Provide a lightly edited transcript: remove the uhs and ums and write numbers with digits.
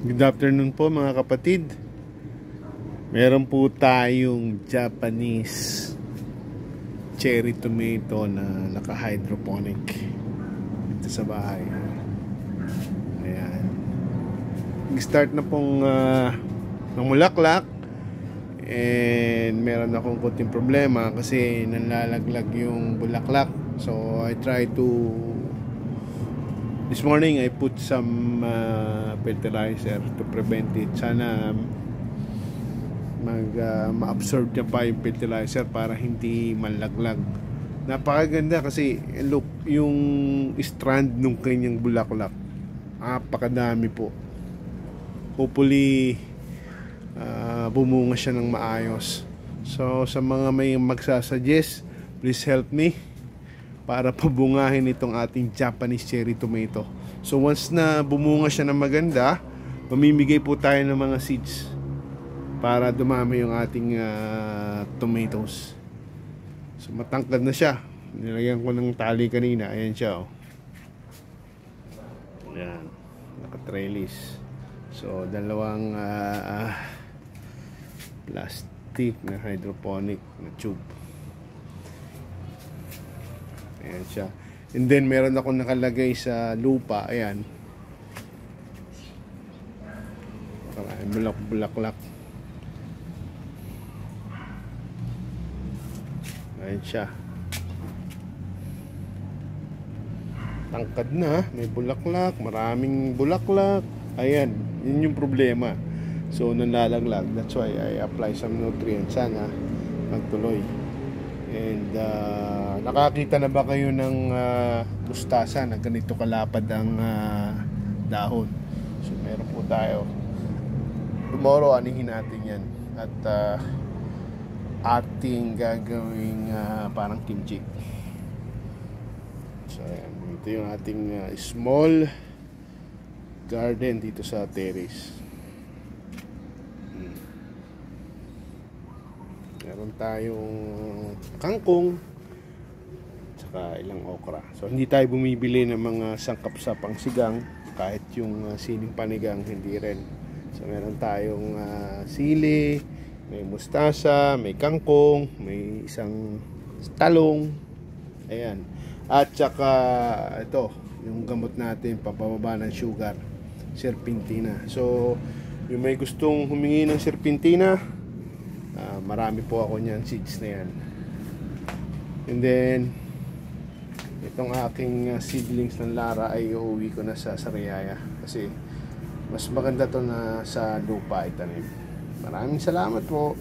Good afternoon po mga kapatid. Meron po tayong Japanese cherry tomato na naka-hydroponic dito sa bahay. Ayan. Nag-start na pong namulaklak. And meron akong kunting problema kasi nanlalaglag yung bulaklak. So I try to this morning I put some fertilizer to prevent it. Sana ma-absorb niya pa yung fertilizer para hindi malaglag. Napakaganda kasi look yung strand nung kanyang bulaklak. Napakadami po. Hopefully bumunga siya ng maayos. So sa mga may magsasuggest, please help me para pabungahin itong ating Japanese cherry tomato. So once na bumunga siya ng maganda, mamimigay po tayo ng mga seeds para dumami yung ating tomatoes. So matangkad na siya. Nilagyan ko ng tali kanina. Ayan siya, oh. Ayan, naka-trellis. So dalawang plastic na hydroponic na tube. Ayan siya. And then meron akong nakalagay sa lupa. Ayan, bulaklak. Ayan siya. Tangkad na. May bulaklak. Maraming bulaklak. Ayan. Yun yung problema. So nanlalaglag. That's why I apply some nutrients. Sana magtuloy. And nakakita na ba kayo ng mustasa na ganito kalapad ang dahon? So meron po tayo. Tomorrow anihin natin yan. At ating gagawing parang kimchi. So ayan. Ito yung ating small garden dito sa terrace. Meron tayong kangkong tsaka ilang okra. So hindi tayo bumibili ng mga sangkap sa pangsigang. Kahit yung siling panigang hindi rin. So meron tayong sili, may mustasa, may kangkong, may isang talong. Ayan. At tsaka ito, yung gamot natin papababa ng sugar, serpentina. So yung may gustong humingi ng serpentina, marami po ako niyan, seeds na yan. And then itong aking seedlings ng Lara ay uuwi ko na sa Sariaya kasi mas maganda to na sa lupa itanim. Maraming salamat po.